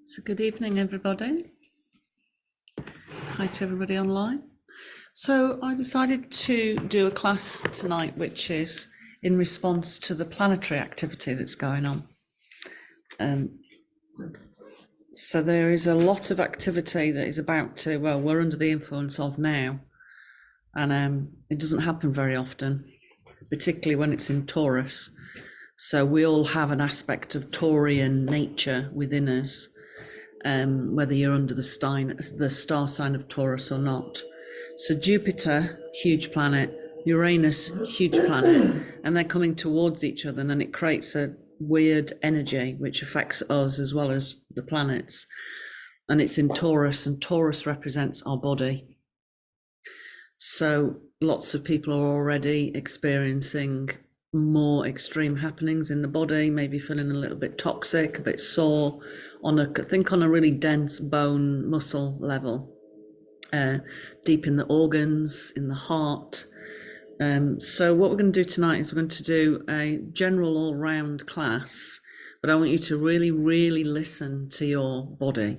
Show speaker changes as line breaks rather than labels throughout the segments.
So good evening, everybody. Hi to everybody online. So I decided to do a class tonight, which is in response to the planetary activity that's going on. So there is a lot of activity that is about to, well, we're under the influence of now. And it doesn't happen very often, particularly when it's in Taurus. So we all have an aspect of Taurian nature within us, whether you're under the star sign of Taurus or not. So Jupiter, huge planet, Uranus, huge planet, and they're coming towards each other, and then it creates a weird energy which affects us as well as the planets. And it's in Taurus, and Taurus represents our body. So lots of people are already experiencing more extreme happenings in the body, maybe feeling a little bit toxic, a bit sore, on a really dense bone muscle level, deep in the organs, in the heart. So what we're going to do tonight is we're going to do a general all-round class, but I want you to really, really listen to your body.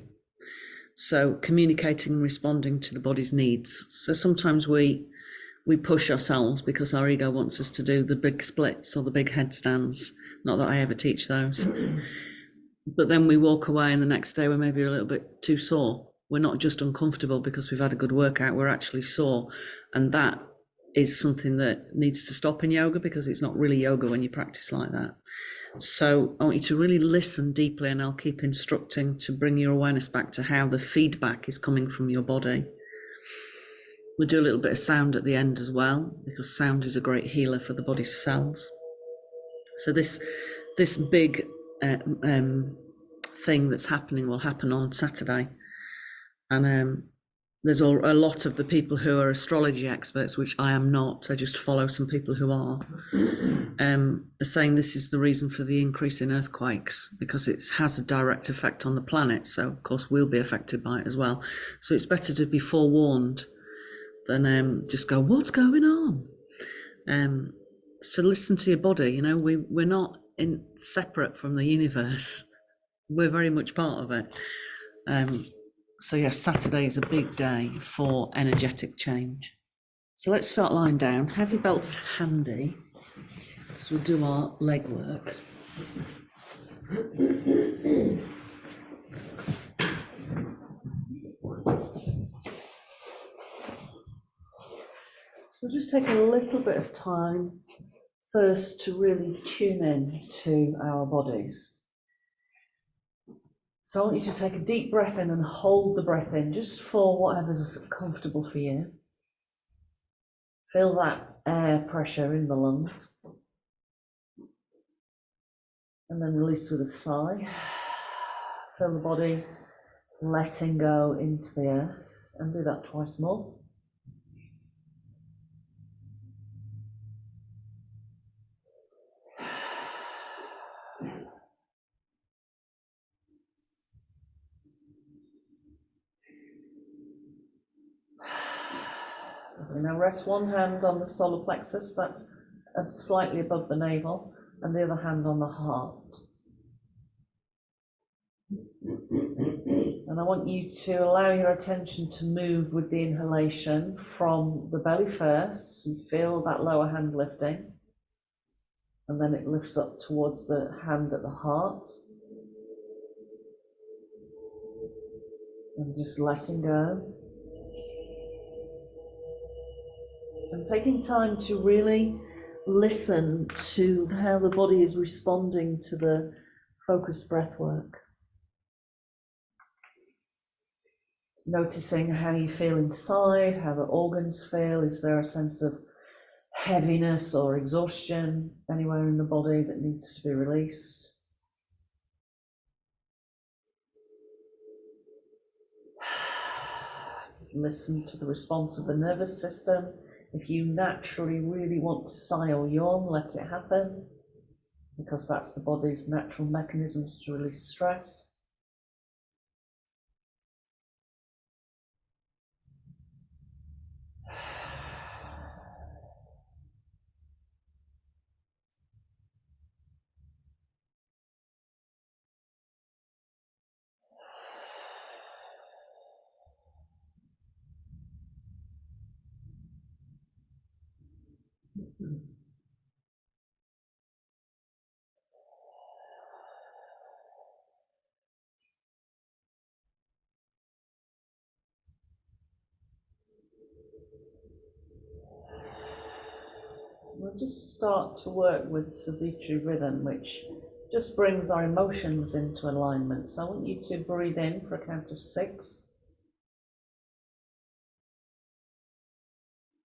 So communicating and responding to the body's needs. So sometimes we push ourselves because our ego wants us to do the big splits or the big headstands. Not that I ever teach those. But then we walk away and the next day we're maybe a little bit too sore. We're not just uncomfortable because we've had a good workout, we're actually sore. And that is something that needs to stop in yoga, because it's not really yoga when you practice like that. So I want you to really listen deeply, and I'll keep instructing to bring your awareness back to how the feedback is coming from your body. We'll do a little bit of sound at the end as well, because sound is a great healer for the body's cells. So this big thing that's happening will happen on Saturday. And there's a lot of the people who are astrology experts, which I am not, I just follow some people who are saying this is the reason for the increase in earthquakes, because it has a direct effect on the planet. So of course we'll be affected by it as well. So it's better to be forewarned than just go, what's going on? So listen to your body. You know, we're not separate from the universe. We're very much part of it. So yes, Saturday is a big day for energetic change. So let's start lying down. Have your belts handy, because we'll do our leg work. So we'll just take a little bit of time first to really tune in to our bodies. So I want you to take a deep breath in and hold the breath in, just for whatever's comfortable for you. Feel that air pressure in the lungs. And then release with a sigh. Feel the body letting go into the earth, and do that twice more. Now rest one hand on the solar plexus, that's slightly above the navel, and the other hand on the heart. And I want you to allow your attention to move with the inhalation from the belly first, and feel that lower hand lifting, and then it lifts up towards the hand at the heart, and just letting go. And taking time to really listen to how the body is responding to the focused breath work. Noticing how you feel inside, how the organs feel. Is there a sense of heaviness or exhaustion anywhere in the body that needs to be released? Listen to the response of the nervous system. If you naturally really want to sigh or yawn, let it happen, because that's the body's natural mechanisms to release stress. We'll just start to work with Savitri rhythm, which just brings our emotions into alignment. So I want you to breathe in for a count of 6.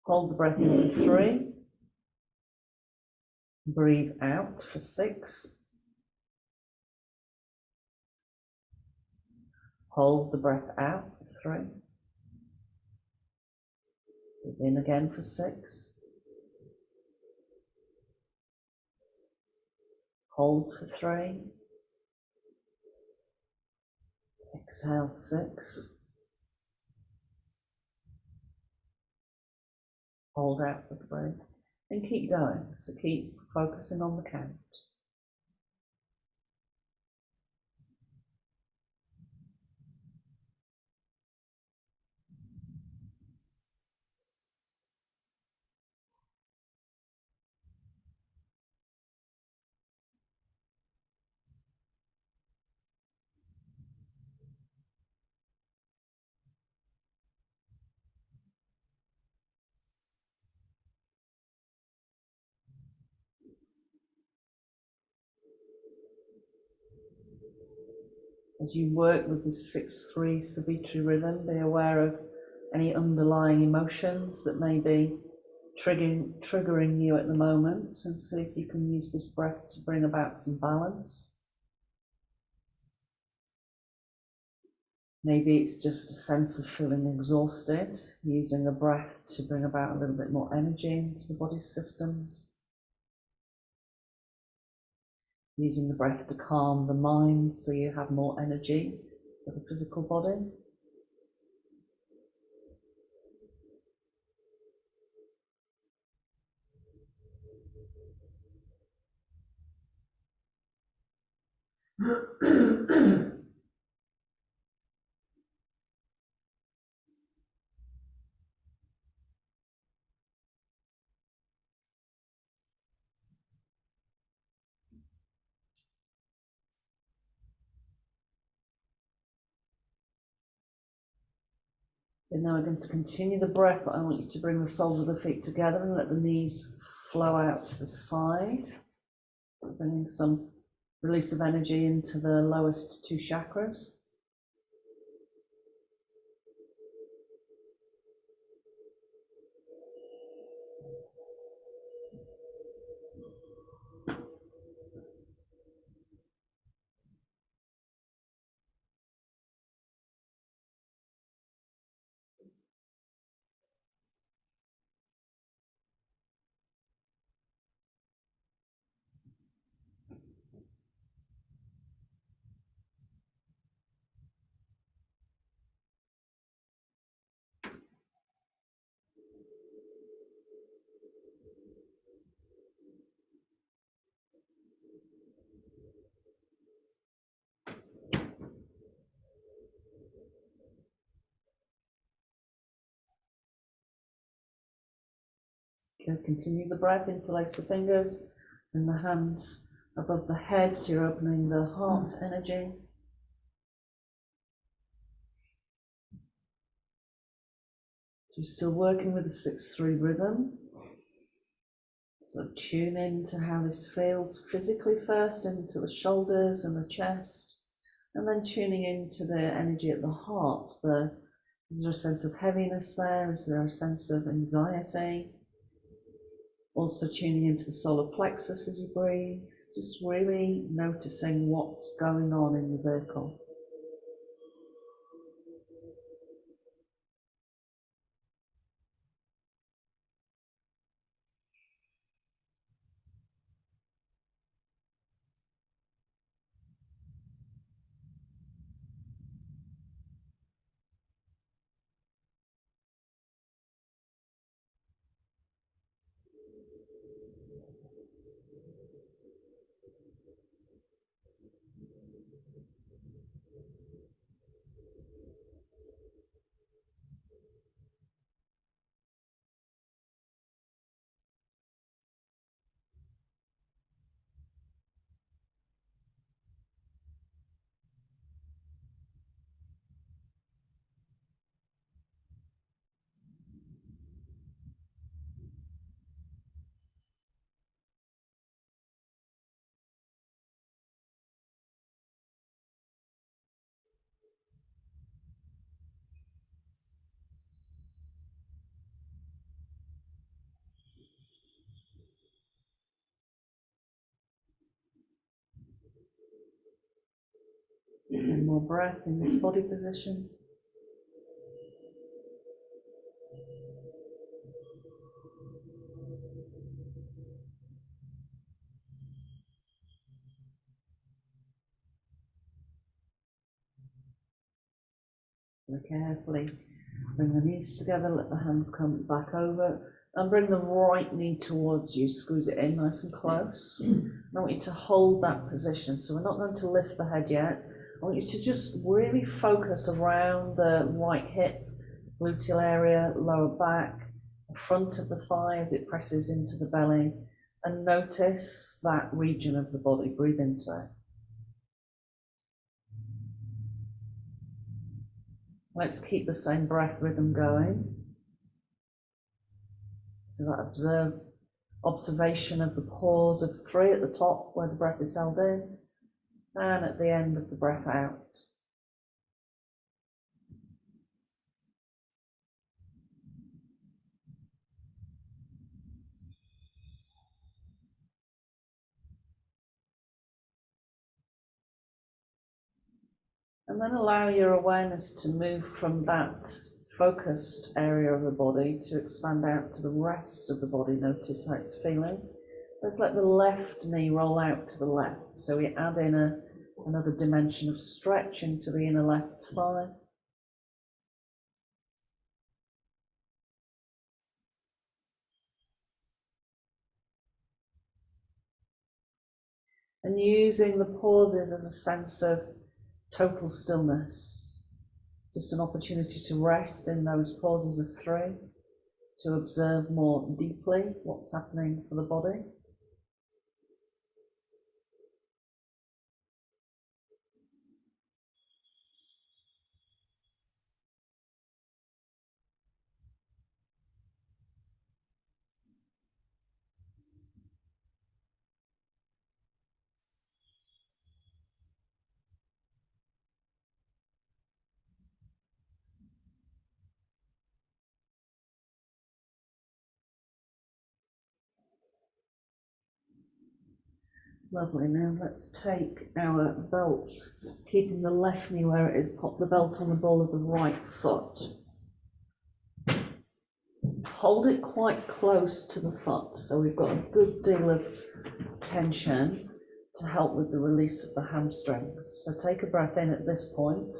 Hold the breath in for 3. Breathe out for 6. Hold the breath out for 3. Breathe in again for 6. Hold for 3. Exhale 6. Hold out for 3. And keep going. So keep focusing on the count. As you work with this 6-3 Savitri rhythm, be aware of any underlying emotions that may be triggering you at the moment, and see if you can use this breath to bring about some balance. Maybe it's just a sense of feeling exhausted, using the breath to bring about a little bit more energy into the body systems. Using the breath to calm the mind so you have more energy for the physical body. And now we're going to continue the breath, but I want you to bring the soles of the feet together and let the knees flow out to the side, bringing some release of energy into the lowest 2 chakras. Okay, continue the breath, interlace the fingers and the hands above the head, so you're opening the heart energy. So we're still working with the 6-3 rhythm. So tune in to how this feels physically first, into the shoulders and the chest, and then tuning into the energy at the heart. Is there a sense of heaviness there? Is there a sense of anxiety? Also tuning into the solar plexus as you breathe, just really noticing what's going on in the vehicle. One more breath in this body position. And carefully bring the knees together, let the hands come back over, and bring the right knee towards you, squeeze it in nice and close. I want you to hold that position, so we're not going to lift the head yet. I want you to just really focus around the right hip, gluteal area, lower back, the front of the thigh as it presses into the belly, and notice that region of the body. Breathe into it. Let's keep the same breath rhythm going. So that observation of the pause of 3 at the top where the breath is held in, and at the end of the breath out. And then allow your awareness to move from that focused area of the body to expand out to the rest of the body. Notice how it's feeling. Let's let the left knee roll out to the left. So we add in another dimension of stretch into the inner left thigh. And using the pauses as a sense of total stillness. Just an opportunity to rest in those pauses of 3, to observe more deeply what's happening for the body. Lovely. Now let's take our belt, keeping the left knee where it is, pop the belt on the ball of the right foot. Hold it quite close to the foot, so we've got a good deal of tension to help with the release of the hamstrings. So take a breath in at this point.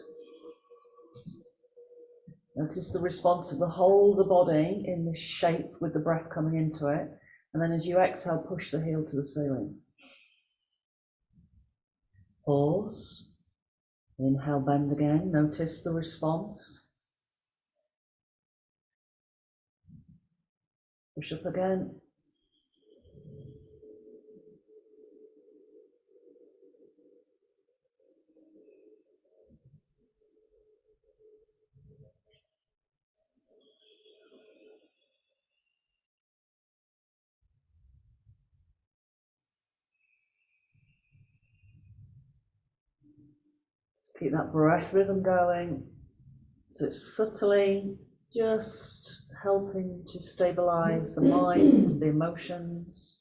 Notice the response of the whole of the body in this shape with the breath coming into it. And then as you exhale, push the heel to the ceiling. Pause. Inhale, bend again. Notice the response. Push up again. Just keep that breath rhythm going. So it's subtly just helping to stabilize the mind, the emotions.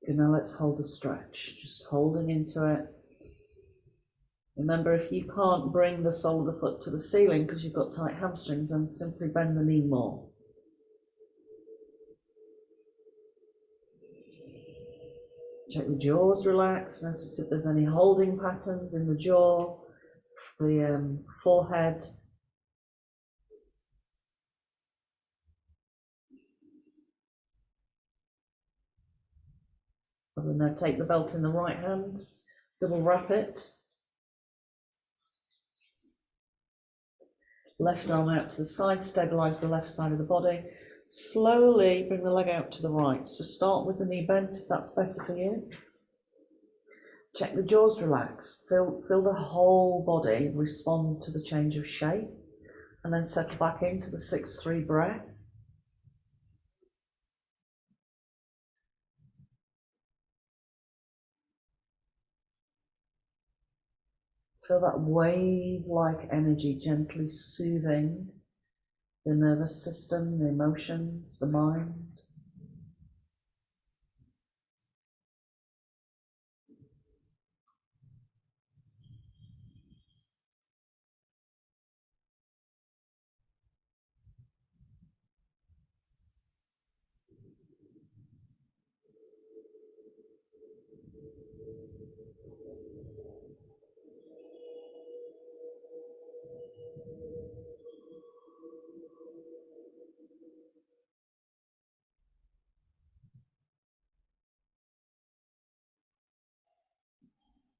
Good, now let's hold the stretch, just holding into it. Remember, if you can't bring the sole of the foot to the ceiling because you've got tight hamstrings, then simply bend the knee more. Check the jaws relax. Notice if there's any holding patterns in the jaw, the forehead. And then now take the belt in the right hand, double wrap it. Left arm out to the side, stabilize the left side of the body. Slowly bring the leg out to the right. So start with the knee bent if that's better for you. Check the jaws relax. Feel the whole body respond to the change of shape. And then settle back into the 6-3 breath. Feel that wave-like energy gently soothing the nervous system, the emotions, the mind.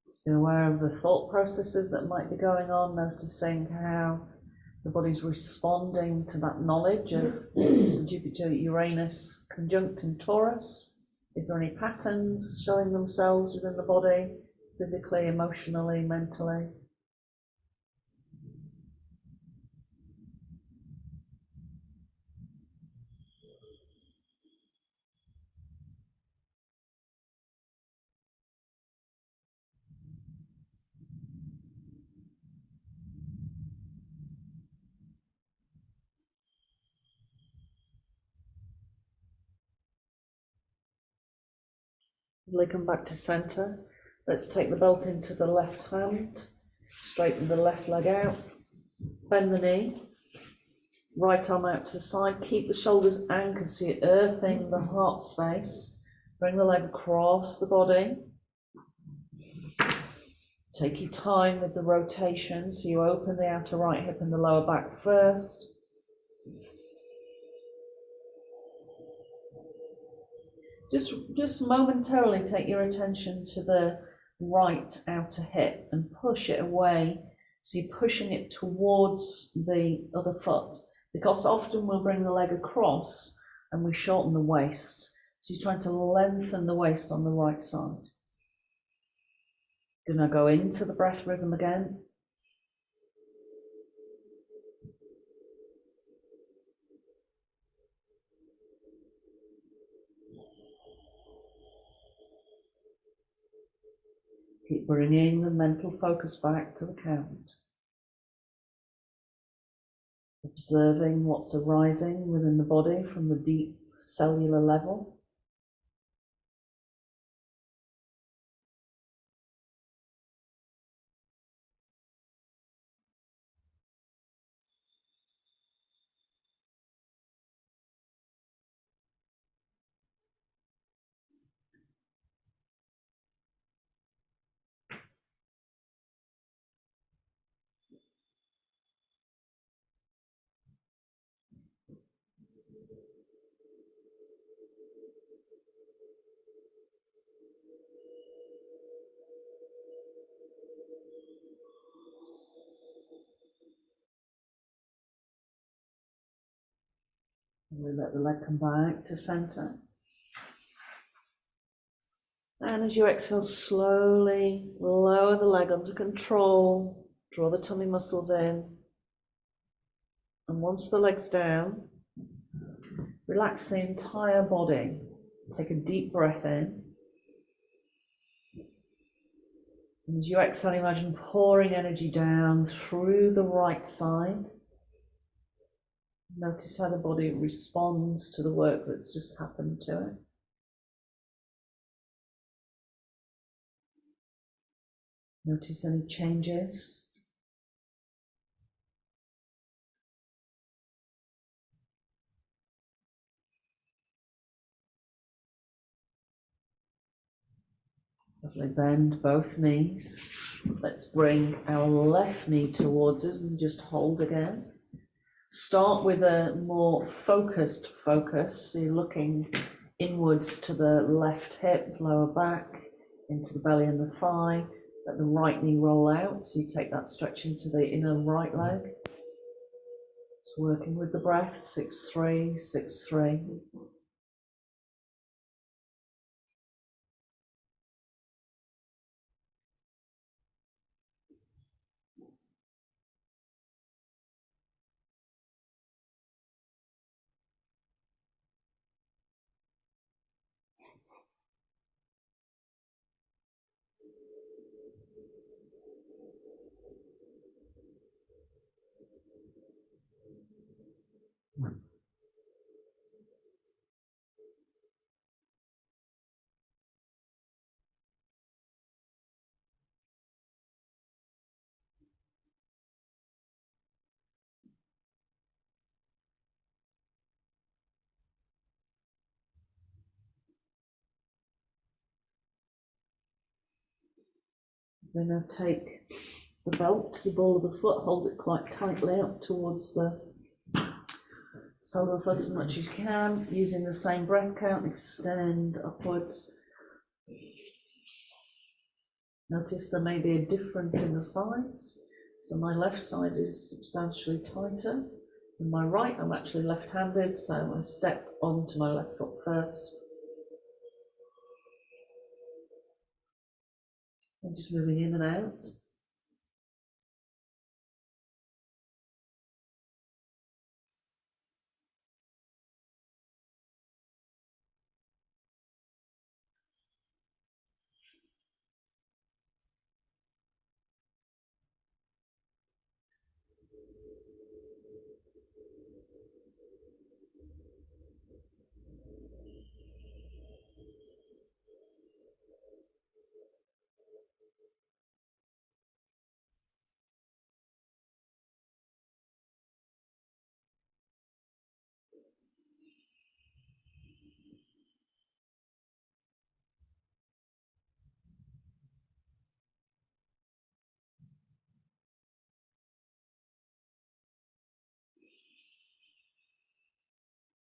Just be aware of the thought processes that might be going on, noticing how the body's responding to that knowledge of Jupiter Uranus conjunct in Taurus. Is there any patterns showing themselves within the body, physically, emotionally, mentally? We'll come back to center. Let's take the belt into the left hand, straighten the left leg out, bend the knee, right arm out to the side, keep the shoulders anchored so you're earthing the heart space. Bring the leg across the body. Take your time with the rotation, so you open the outer right hip and the lower back first. Just momentarily take your attention to the right outer hip and push it away, so you're pushing it towards the other foot, because often we'll bring the leg across and we shorten the waist. So you're trying to lengthen the waist on the right side. Gonna go into the breath rhythm again. Keep bringing the mental focus back to the count. Observing what's arising within the body from the deep cellular level. And we let the leg come back to center. And as you exhale, slowly lower the leg under control. Draw the tummy muscles in. And once the leg's down, relax the entire body. Take a deep breath in. And as you exhale, imagine pouring energy down through the right side. Notice how the body responds to the work that's just happened to it. Notice any changes. Lovely, bend both knees. Let's bring our left knee towards us and just hold again. Start with a more focused focus. So you're looking inwards to the left hip, lower back, into the belly and the thigh. Let the right knee roll out. So you take that stretch into the inner right leg. Just working with the breath, 6-3, 6-3. Then I take the belt to the ball of the foot, hold it quite tightly up towards the sole of the foot as much as you can, using the same breath count, extend upwards. Notice there may be a difference in the sides. So my left side is substantially tighter than my right. I'm actually left-handed, so I step onto my left foot first. I'm just moving in and out.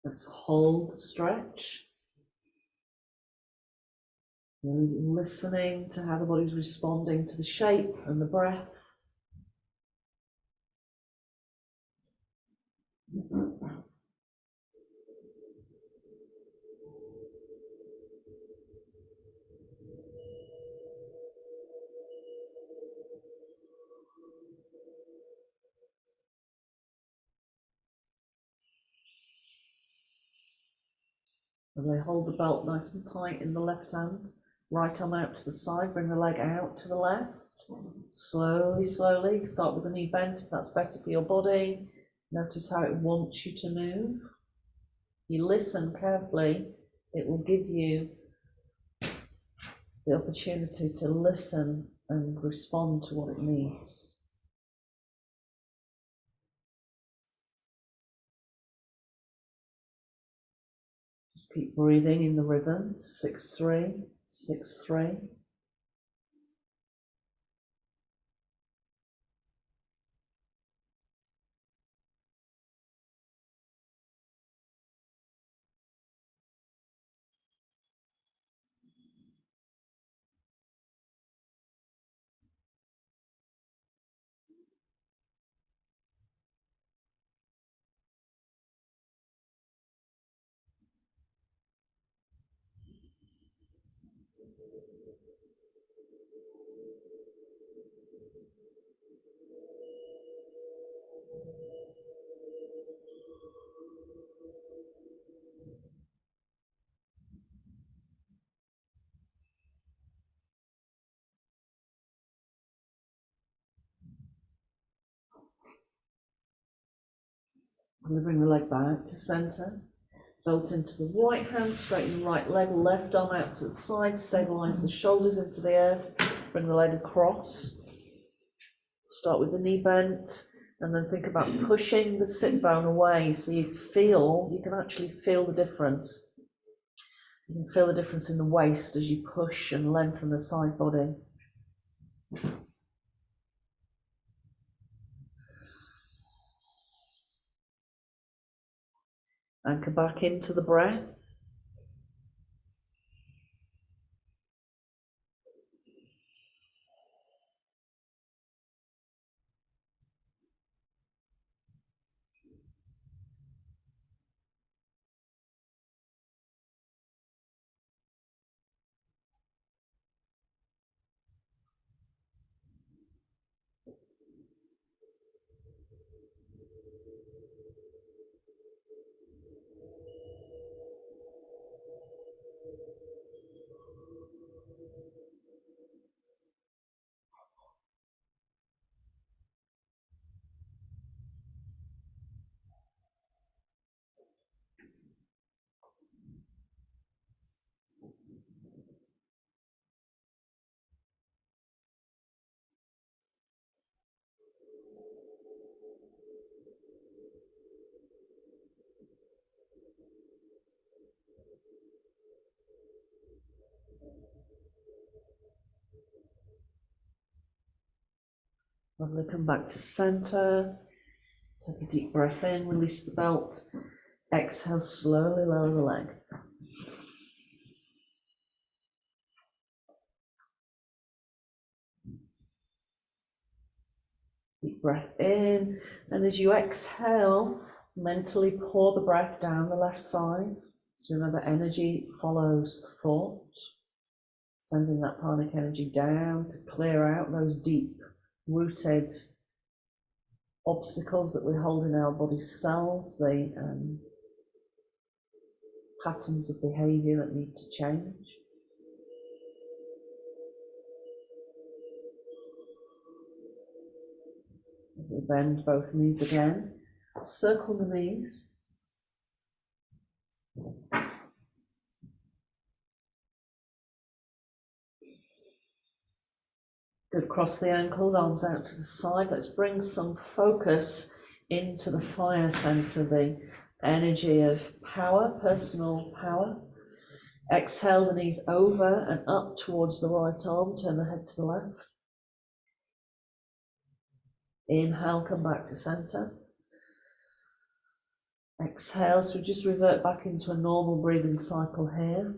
Let's hold the stretch. Listening to how the body's responding to the shape and the breath. And we hold the belt nice and tight in the left hand. Right arm out to the side, bring the leg out to the left. Slowly, slowly, start with the knee bent if that's better for your body. Notice how it wants you to move. You listen carefully, it will give you the opportunity to listen and respond to what it needs. Just keep breathing in the rhythm. 6-3, 6-3. I'm going to bring the leg back to center. Belt into the right hand, straighten the right leg, left arm out to the side, stabilize the shoulders into the earth, bring the leg across. Start with the knee bent, and then think about pushing the sit bone away so you can actually feel the difference. You can feel the difference in the waist as you push and lengthen the side body. Anchor back into the breath. Lovely, come back to center. Take a deep breath in, release the belt. Exhale, slowly lower the leg. Deep breath in, and as you exhale, mentally pour the breath down the left side. So remember, energy follows thought, sending that pranic energy down to clear out those deep rooted obstacles that we hold in our body cells, the patterns of behavior that need to change. We bend both knees again, circle the knees. Good, cross the ankles, arms out to the side. Let's bring some focus into the fire center, the energy of power, personal power. Exhale the knees over and up towards the right arm, turn the head to the left. Inhale, come back to center. Exhale, so just revert back into a normal breathing cycle here.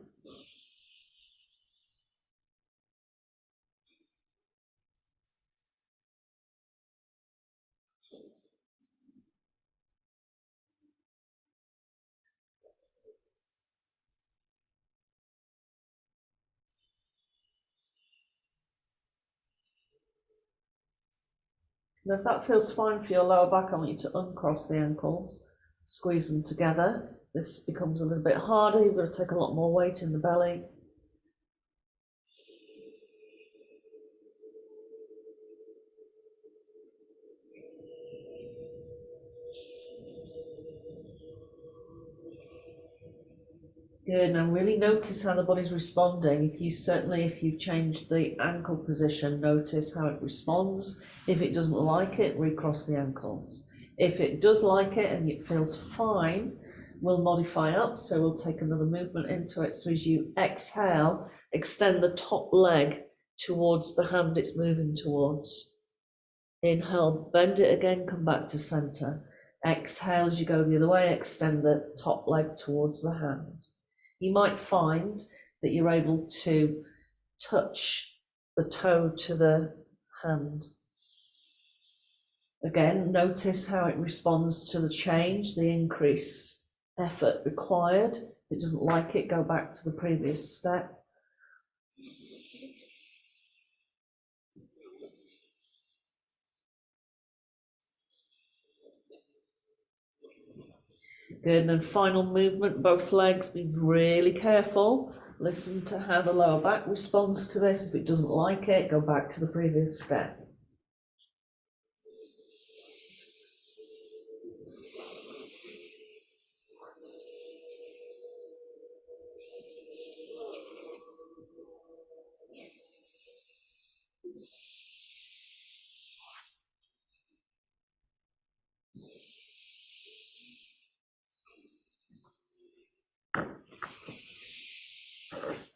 And if that feels fine for your lower back, I want you to uncross the ankles, squeeze them together. This becomes a little bit harder, you've got to take a lot more weight in the belly. Good, now really notice how the body's responding. If you've changed the ankle position, notice how it responds. If it doesn't like it, recross the ankles. If it does like it and it feels fine, we'll modify up, so we'll take another movement into it. So as you exhale, extend the top leg towards the hand it's moving towards. Inhale, bend it again, come back to center. Exhale, as you go the other way, extend the top leg towards the hand. You might find that you're able to touch the toe to the hand. Again, notice how it responds to the change, the increase effort required. If it doesn't like it, go back to the previous step. Good, and then final movement, both legs, be really careful. Listen to how the lower back responds to this. If it doesn't like it, go back to the previous step.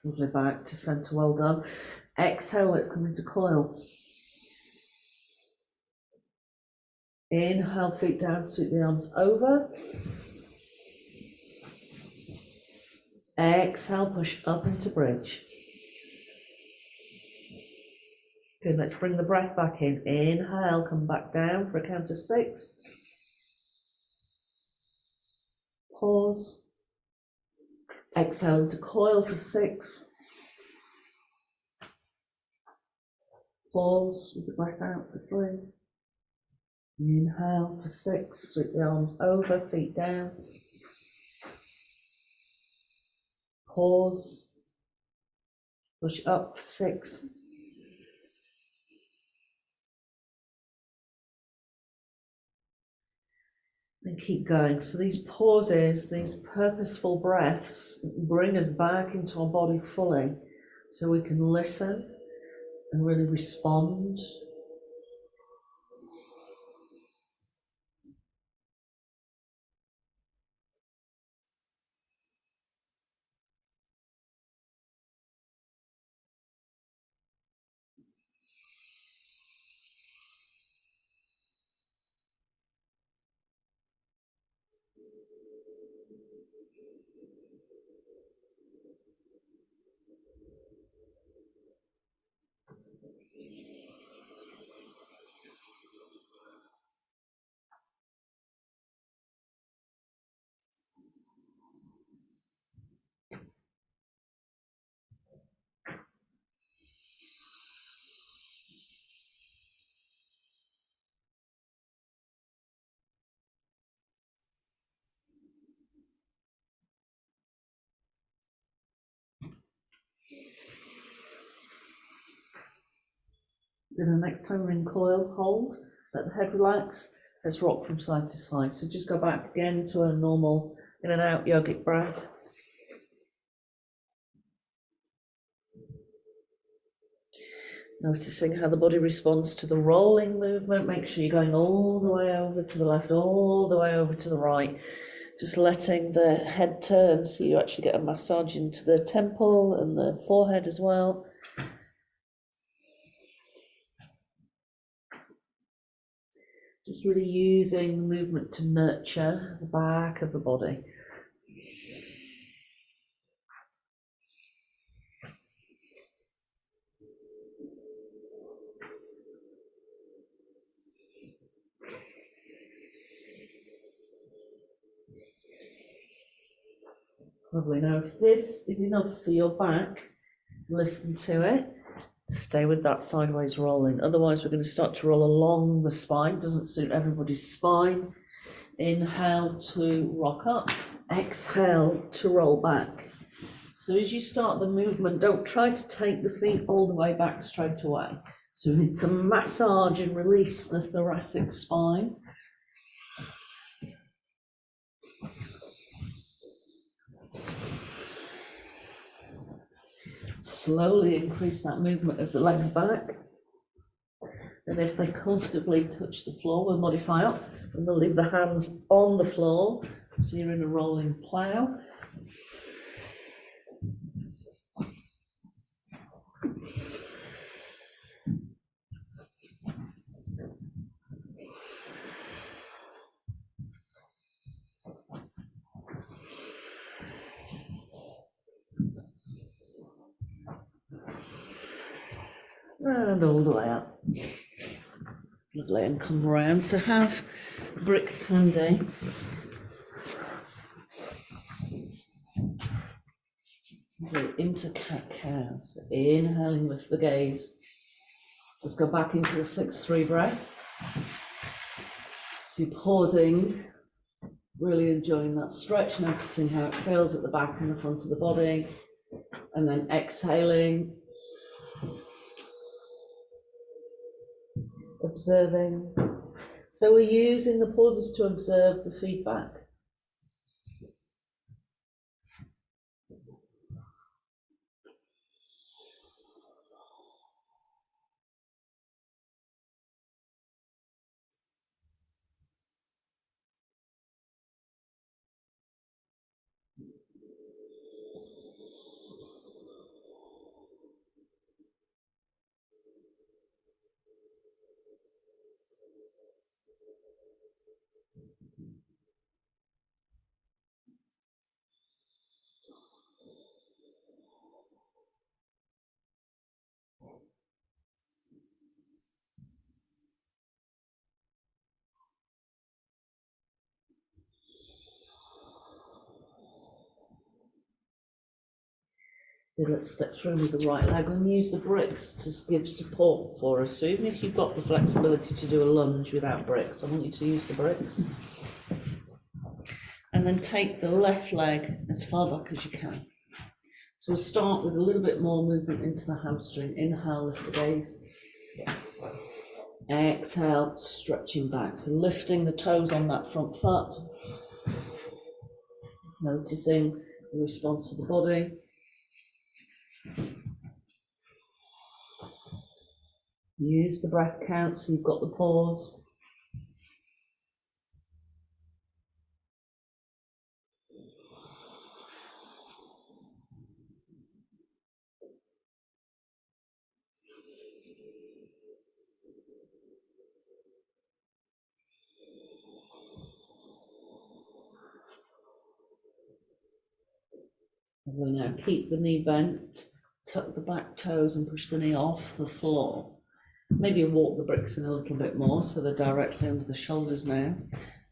Lovely, back to center, well done. Exhale, let's come into coil. Inhale, feet down, sweep the arms over. Exhale, push up into bridge. Good, let's bring the breath back in. Inhale, come back down for a count of 6. Pause. Exhale into coil for 6. Pause with the breath out for 3. Inhale for 6, sweep the arms over, feet down. Pause. Push up for 6. And keep going. So these pauses, these purposeful breaths bring us back into our body fully so we can listen and really respond. Then the next time we're in coil, hold, let the head relax, let's rock from side to side. So just go back again to a normal in and out yogic breath. Noticing how the body responds to the rolling movement. Make sure you're going all the way over to the left, all the way over to the right. Just letting the head turn so you actually get a massage into the temple and the forehead as well. Just really using the movement to nurture the back of the body. Lovely. Now, if this is enough for your back, listen to it. Stay with that sideways rolling. Otherwise, we're going to start to roll along the spine. Doesn't suit everybody's spine. Inhale to rock up. Exhale to roll back. So as you start the movement, don't try to take the feet all the way back straight away. So we need to massage and release the thoracic spine. Slowly increase that movement of the legs back. And if they comfortably touch the floor, we'll modify up and we'll leave the hands on the floor. So you're in a rolling plow. And all the way up. Lovely, and come around. So have bricks handy. Into cat-cow. So inhaling, lift the gaze. Let's go back into the 6-3 breath. So you're pausing, really enjoying that stretch, noticing how it feels at the back and the front of the body, and then exhaling, observing. So we're using the pauses to observe the feedback. Let's step through with the right leg and use the bricks to give support for us. So even if you've got the flexibility to do a lunge without bricks, I want you to use the bricks. And then take the left leg as far back as you can. So we'll start with a little bit more movement into the hamstring. Inhale, lift the gaze. Exhale, stretching back. So lifting the toes on that front foot. Noticing the response of the body. Use the breath count so you've got the pause. And we'll now keep the knee bent, tuck the back toes and push the knee off the floor. Maybe walk the bricks in a little bit more so they're directly under the shoulders now.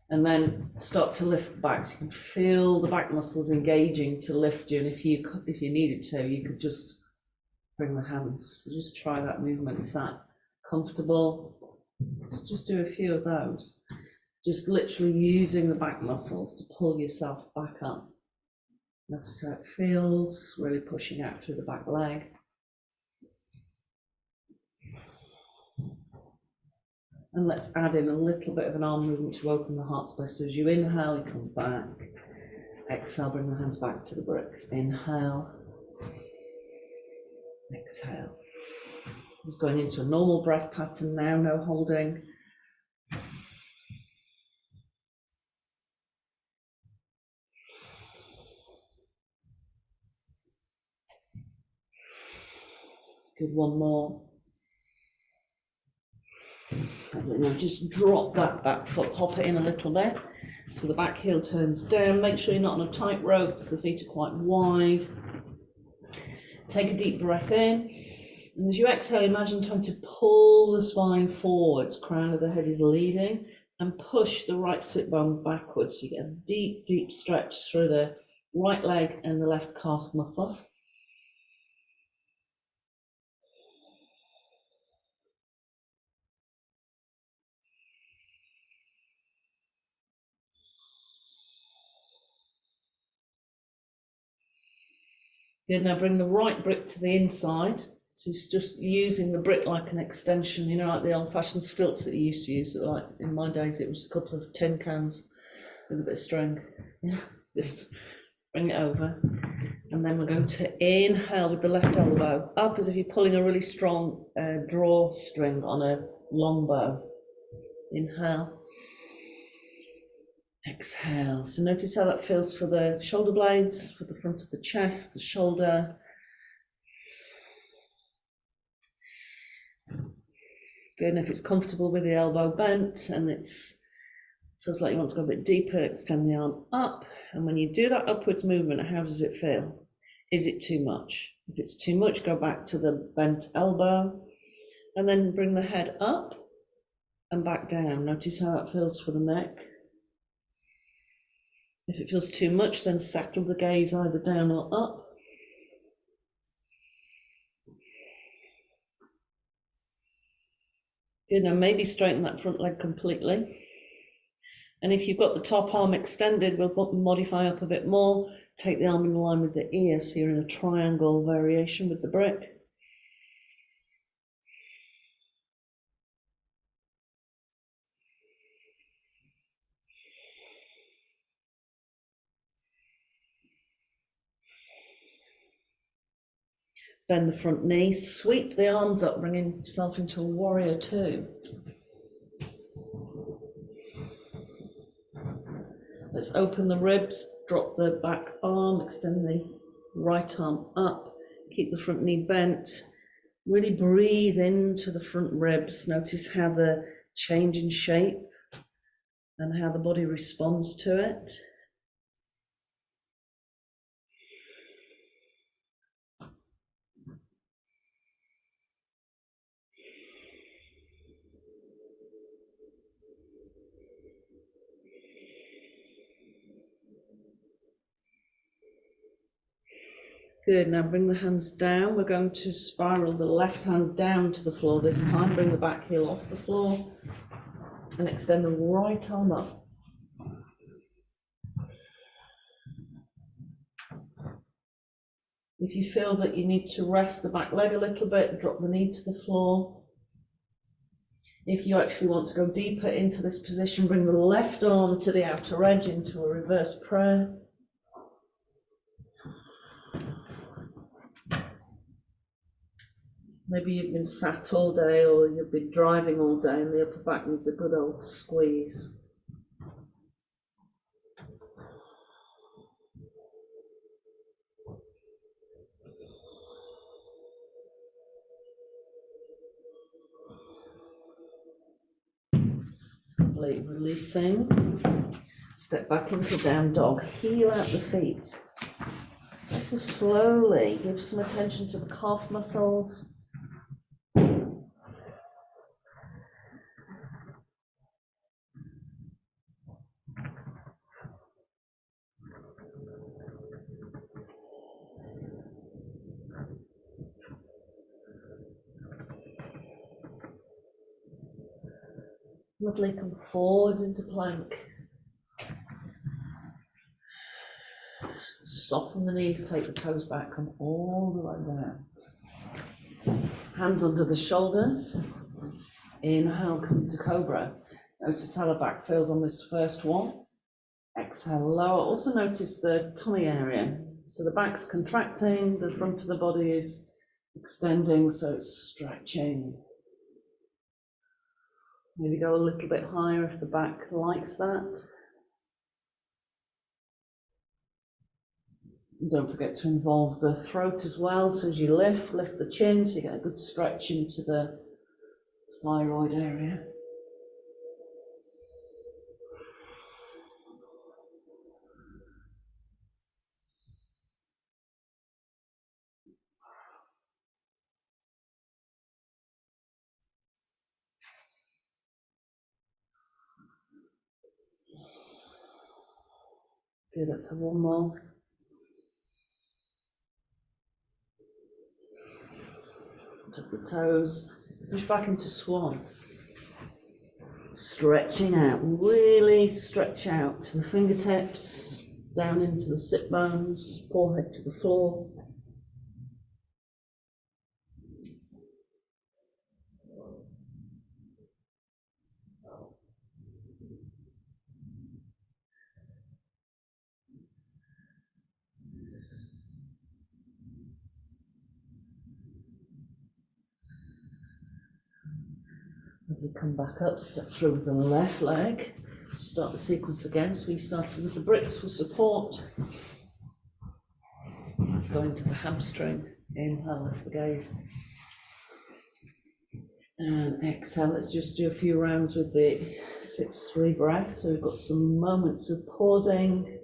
And then start to lift the back. So you can feel the back muscles engaging to lift you. And if you needed to, you could just bring the hands. So just try that movement. Is that comfortable? So just do a few of those. Just literally using the back muscles to pull yourself back up. Notice how it feels, really pushing out through the back leg. And let's add in a little bit of an arm movement to open the heart space. So as you inhale, you come back. Exhale, bring the hands back to the bricks. Inhale. Exhale. Just going into a normal breath pattern now, no holding. Good, one more. Now just drop that back foot, hop it in a little bit. So the back heel turns down. Make sure you're not on a tight rope, so the feet are quite wide. Take a deep breath in. And as you exhale, imagine trying to pull the spine forwards. Crown of the head is leading. And push the right sit bone backwards. So you get a deep, deep stretch through the right leg and the left calf muscle. Good, now bring the right brick to the inside. So it's just using the brick like an extension, you know, like the old-fashioned stilts that you used to use. Like in my days, it was a couple of tin cans with a bit of string. Yeah, just bring it over. And then we're going to inhale with the left elbow up as if you're pulling a really strong drawstring on a long bow. Inhale. Exhale. So notice how that feels for the shoulder blades, for the front of the chest, the shoulder. Good, and if it's comfortable with the elbow bent and feels like you want to go a bit deeper, extend the arm up. And when you do that upwards movement, how does it feel? Is it too much? If it's too much, go back to the bent elbow and then bring the head up and back down. Notice how that feels for the neck. If it feels too much, then settle the gaze either down or up. Good, now maybe straighten that front leg completely. And if you've got the top arm extended, we'll modify up a bit more. Take the arm in line with the ear, so you're in a triangle variation with the brick. Bend the front knee, sweep the arms up, bringing yourself into a warrior two. Let's open the ribs, drop the back arm, extend the right arm up, keep the front knee bent. Really breathe into the front ribs. Notice how the change in shape and how the body responds to it. Good, now bring the hands down. We're going to spiral the left hand down to the floor this time. Bring the back heel off the floor and extend the right arm up. If you feel that you need to rest the back leg a little bit, drop the knee to the floor. If you actually want to go deeper into this position, bring the left arm to the outer edge into a reverse prayer. Maybe you've been sat all day or you've been driving all day and the upper back needs a good old squeeze. Complete releasing. Step back into down dog. Heel out the feet. Nice and slowly give some attention to the calf muscles. Lovely, come forwards into plank. Soften the knees, take the toes back, come all the way down. Hands under the shoulders. Inhale, come to cobra. Notice how the back feels on this first one. Exhale, lower. Also notice the tummy area. So the back's contracting, the front of the body is extending, so it's stretching. Maybe go a little bit higher if the back likes that. Don't forget to involve the throat as well. So as you lift the chin, so you get a good stretch into the thyroid area. Good, let's have one more. Tuck the toes, push back into swan. Stretching out, really stretch out to the fingertips, down into the sit bones, forehead to the floor. We come back up, step through with the left leg. Start the sequence again. So we started with the bricks for support. Let's go into the hamstring. Inhale, lift the gaze. And exhale, let's just do a few rounds with the 6-3 breath. So we've got some moments of pausing.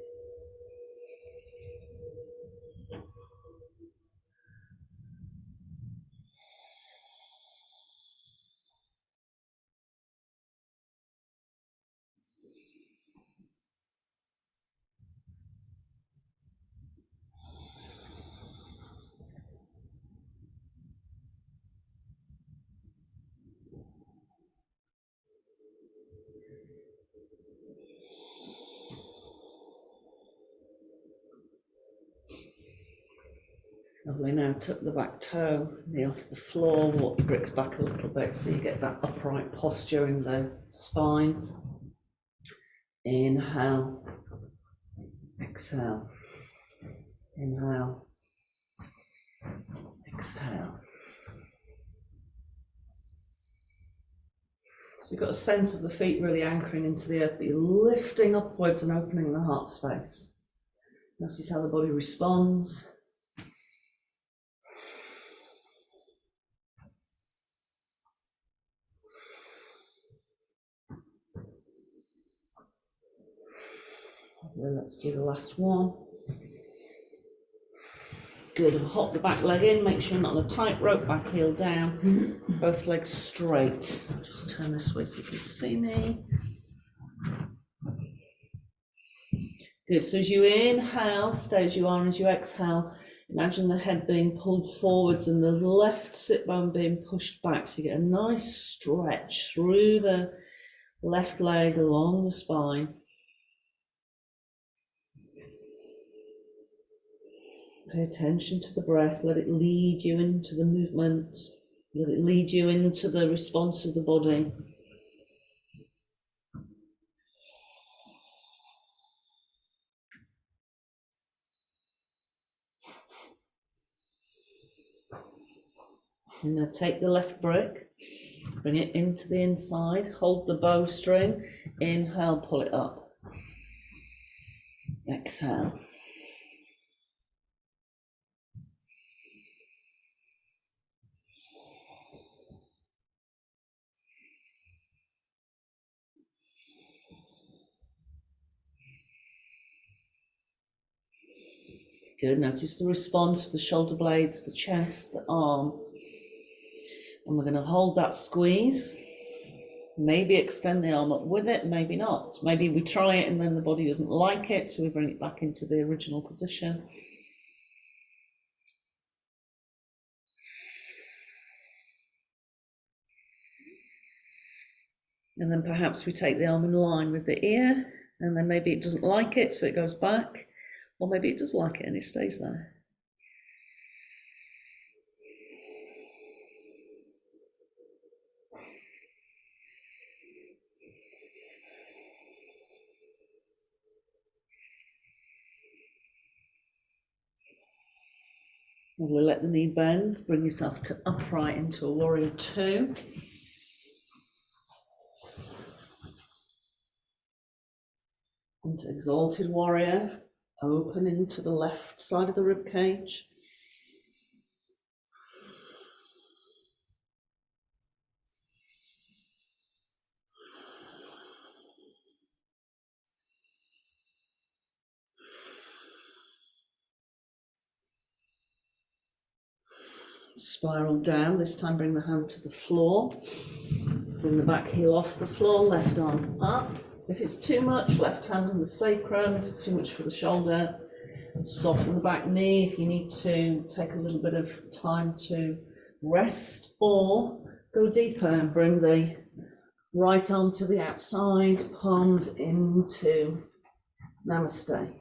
Lovely, now tuck the back toe, knee off the floor, walk your bricks back a little bit so you get that upright posture in the spine. Inhale, exhale, inhale, exhale. So you've got a sense of the feet really anchoring into the earth, but you're lifting upwards and opening the heart space. Notice how the body responds. Then let's do the last one. Good, and hop the back leg in, make sure you're not on a tight rope, back heel down, both legs straight. I'll just turn this way so you can see me. Good, so as you inhale, stay as you are, and as you exhale, imagine the head being pulled forwards and the left sit bone being pushed back, so you get a nice stretch through the left leg along the spine. Pay attention to the breath, let it lead you into the movement, let it lead you into the response of the body. And now take the left brick, bring it into the inside, hold the bowstring, inhale, pull it up. Exhale. Good. Notice the response of the shoulder blades, the chest, the arm. And we're going to hold that squeeze. Maybe extend the arm up with it, maybe not. Maybe we try it and then the body doesn't like it, so we bring it back into the original position. And then perhaps we take the arm in line with the ear, and then maybe it doesn't like it, so it goes back, or maybe it does like it and it stays there. And we'll let the knee bend, bring yourself to upright into a warrior two. Into exalted warrior, opening to the left side of the rib cage. Spiral down, this time bring the hand to the floor. Bring the back heel off the floor, left arm up. If it's too much, left hand on the sacrum. If it's too much for the shoulder, soften the back knee. If you need to, take a little bit of time to rest, or go deeper and bring the right arm to the outside, palms into Namaste.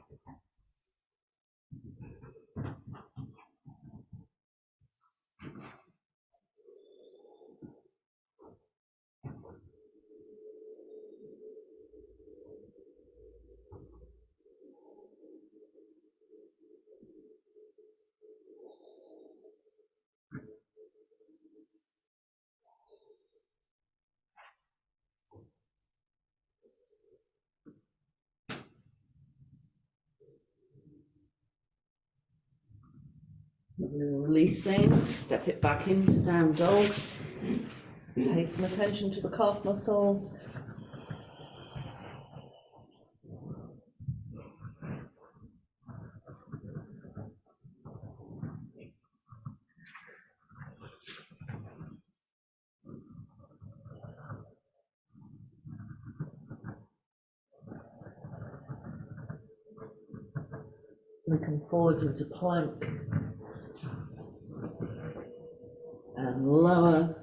Releasing, step it back into down dog. Pay some attention to the calf muscles. We come forwards into plank and lower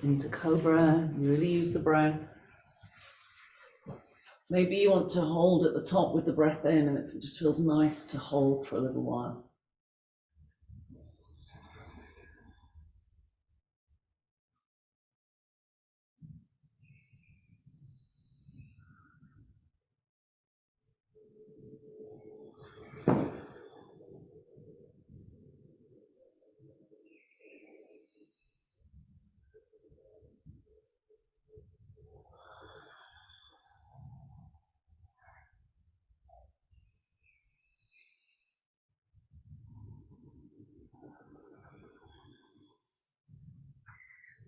into cobra. You really use the breath. Maybe you want to hold at the top with the breath in, and it just feels nice to hold for a little while.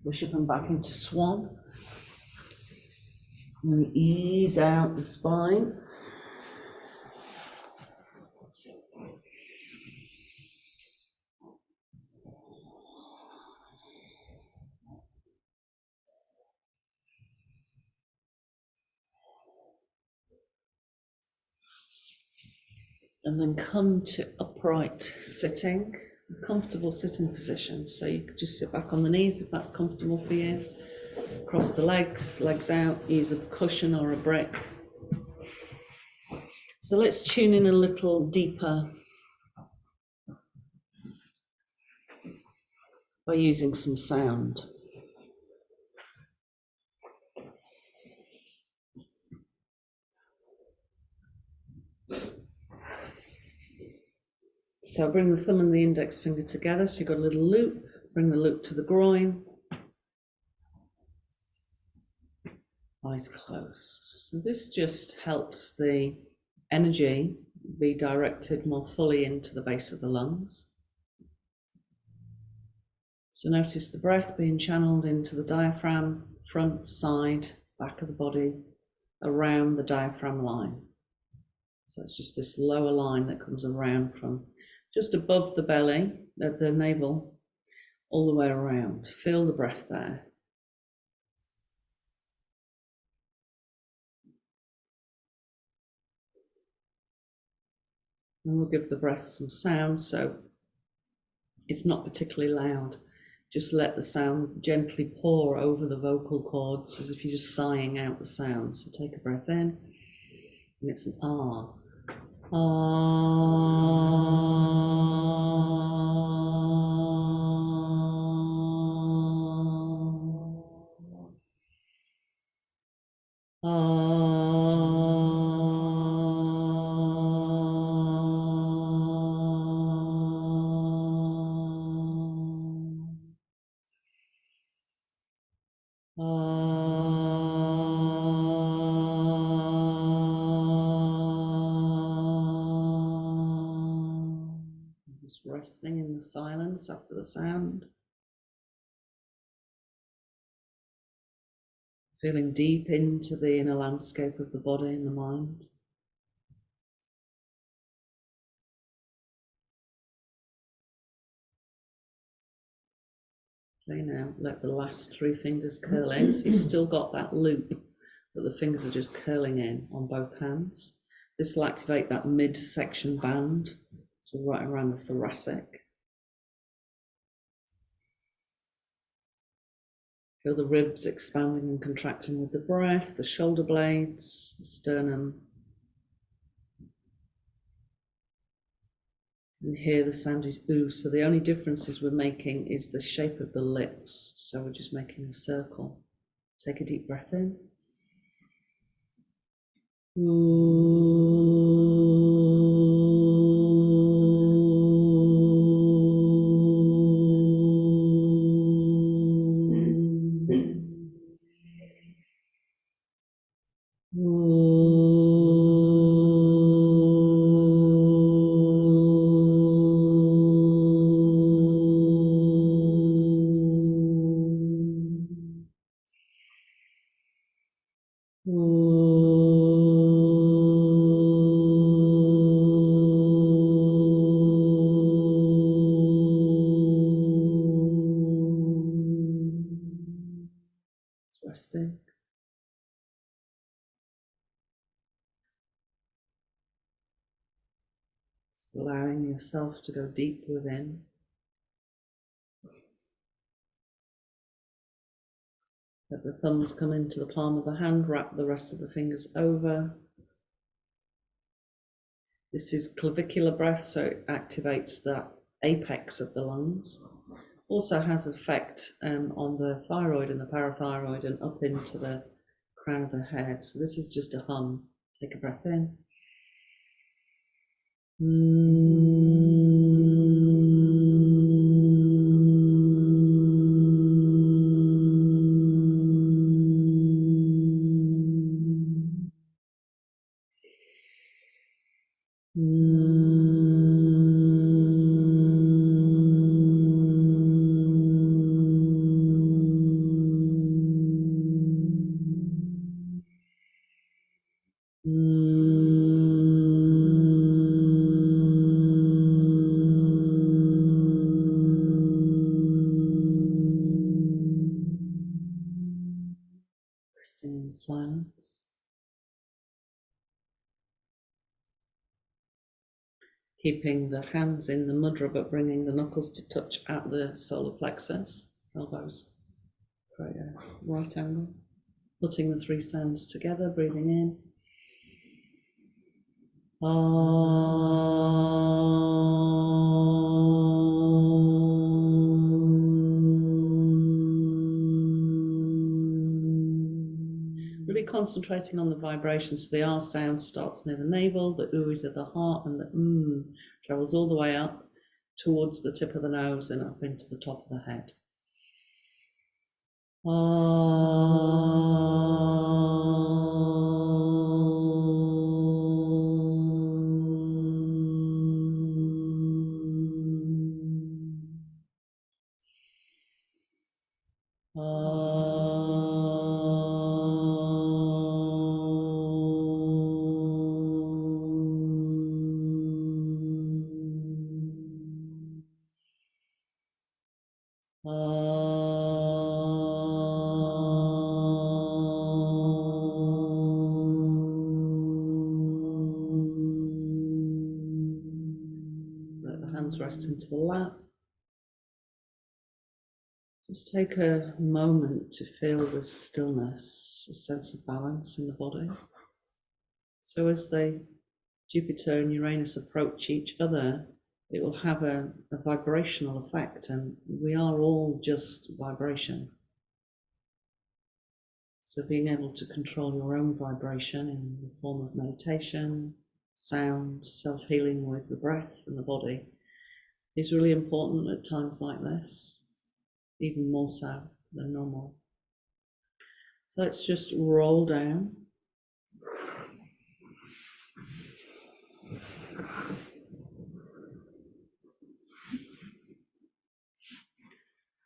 Push up and back into swan. And ease out the spine. And then come to upright sitting, a comfortable sitting position. So you could just sit back on the knees if that's comfortable for you. Cross the legs, legs out, use a cushion or a brick. So let's tune in a little deeper by using some sound. So bring the thumb and the index finger together, so you've got a little loop, bring the loop to the groin. Eyes closed. So this just helps the energy be directed more fully into the base of the lungs. So notice the breath being channeled into the diaphragm, front, side, back of the body, around the diaphragm line. So it's just this lower line that comes around from just above the belly, the navel, all the way around. Feel the breath there. And we'll give the breath some sound, so it's not particularly loud. Just let the sound gently pour over the vocal cords as if you're just sighing out the sound. So take a breath in, and it's an ah. Just resting in the silence after the sound. Feeling deep into the inner landscape of the body and the mind. Okay, now let the last 3 fingers curl in. So you've still got that loop, but the fingers are just curling in on both hands. This will activate that mid-section band, so right around the thoracic. Feel the ribs expanding and contracting with the breath, the shoulder blades, the sternum. And here the sound is ooh, so the only differences we're making is the shape of the lips. So we're just making a circle. Take a deep breath in. Resting. Just allowing yourself to go deep within. Let the thumbs come into the palm of the hand, wrap the rest of the fingers over. This is clavicular breath, so it activates the apex of the lungs. Also has an effect on the thyroid and the parathyroid and up into the crown of the head. So this is just a hum. Take a breath in. Resting in silence. Keeping the hands in the mudra, but bringing the knuckles to touch at the solar plexus. Elbows create a right angle. Putting the 3 sounds together, breathing in. Really concentrating on the vibration. So the R sound starts near the navel, the U is at the heart, and the travels all the way up towards the tip of the nose and up into the top of the head. hands rest into the lap. Just take a moment to feel the stillness, a sense of balance in the body. So as the Jupiter and Uranus approach each other, it will have a vibrational effect, and we are all just vibration. So being able to control your own vibration in the form of meditation, sound, self-healing with the breath and the body is really important at times like this, even more so than normal. So let's just roll down.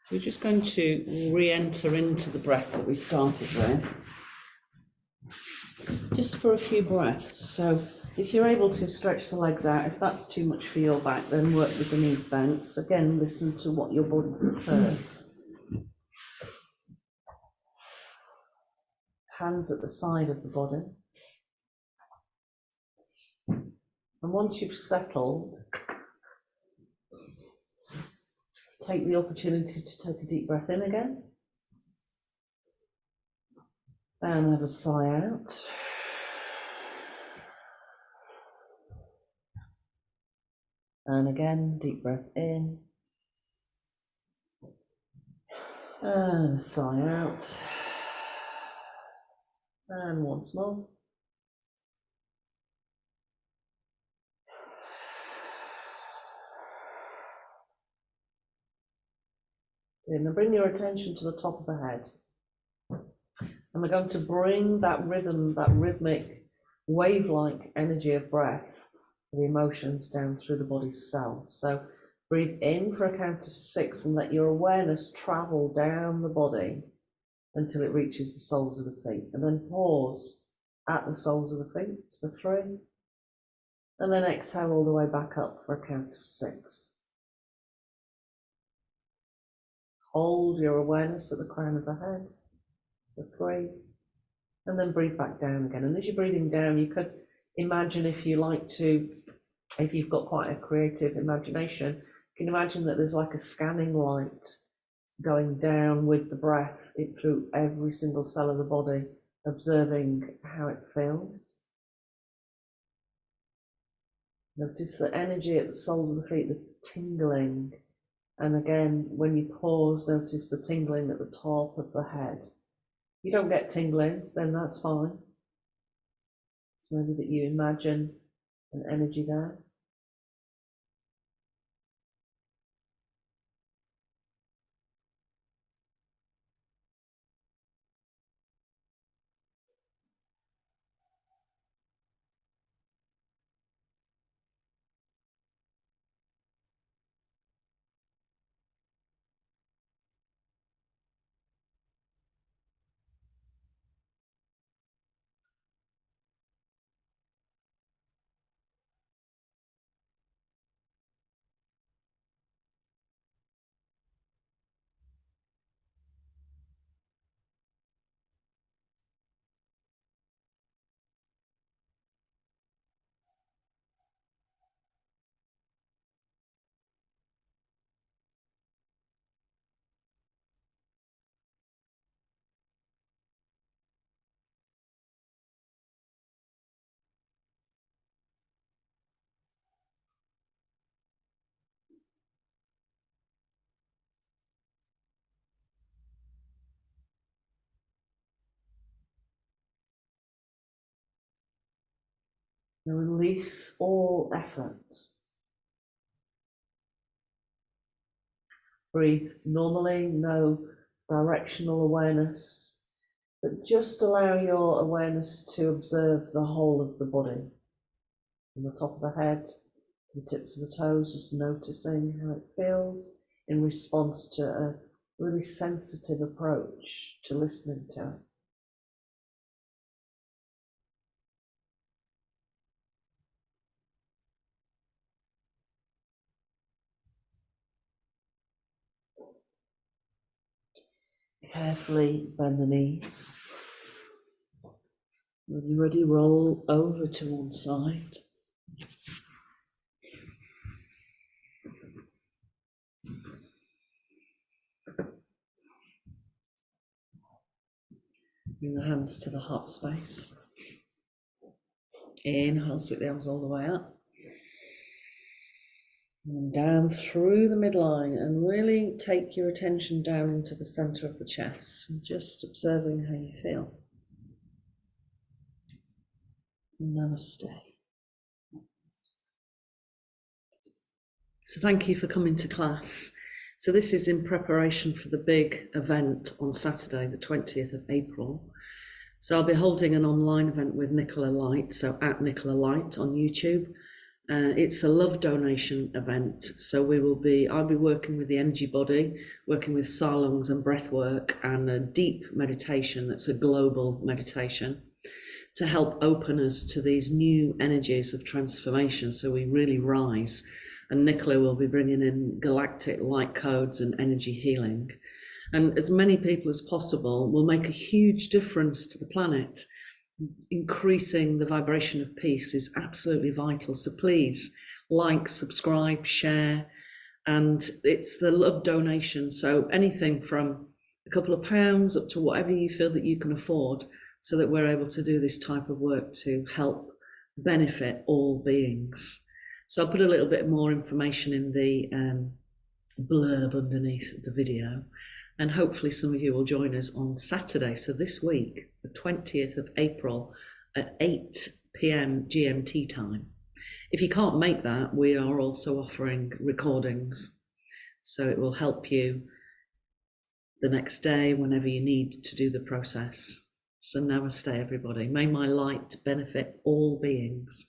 So we're just going to re-enter into the breath that we started with, just for a few breaths. So if you're able to stretch the legs out, if that's too much for your back, then work with the knees bent. So again, listen to what your body prefers. Hands at the side of the body. And once you've settled, take the opportunity to take a deep breath in again. And have a sigh out. And again, deep breath in. And a sigh out. And once more. And then bring your attention to the top of the head. And we're going to bring that rhythm, that rhythmic, wave-like energy of breath, the emotions down through the body's cells. So breathe in for a count of 6 and let your awareness travel down the body until it reaches the soles of the feet. And then pause at the soles of the feet for 3. And then exhale all the way back up for a count of 6. Hold your awareness at the crown of the head for 3. And then breathe back down again. And as you're breathing down, you could imagine, if you like to, if you've got quite a creative imagination, you can imagine that there's like a scanning light going down with the breath through every single cell of the body, observing how it feels. Notice the energy at the soles of the feet, the tingling. And again, when you pause, notice the tingling at the top of the head. If you don't get tingling, then that's fine. It's maybe that you imagine an energy there. Now release all effort. Breathe normally, no directional awareness, but just allow your awareness to observe the whole of the body. From the top of the head to the tips of the toes, just noticing how it feels in response to a really sensitive approach to listening to it. Carefully bend the knees. When you're ready, roll over to one side. Bring the hands to the heart space. Inhale, sweep the arms all the way up. And down through the midline, and really take your attention down into the center of the chest, and just observing how you feel. Namaste. So thank you for coming to class. So this is in preparation for the big event on Saturday, the 20th of April. So I'll be holding an online event with Nicola Light, so at Nicola Light on YouTube. It's a love donation event. So I'll be working with the energy body, working with salongs and breathwork, and a deep meditation that's a global meditation to help open us to these new energies of transformation so we really rise. And Nicola will be bringing in galactic light codes and energy healing. And as many people as possible will make a huge difference to the planet. Increasing the vibration of peace is absolutely vital. So please like, subscribe, share. And it's the love donation. So anything from a couple of pounds up to whatever you feel that you can afford, so that we're able to do this type of work to help benefit all beings. So I'll put a little bit more information in the blurb underneath the video, and hopefully some of you will join us on Saturday. So this week, the 20th of April at 8 p.m. GMT time. If you can't make that, we are also offering recordings. So it will help you the next day whenever you need to do the process. So namaste, everybody. May my light benefit all beings.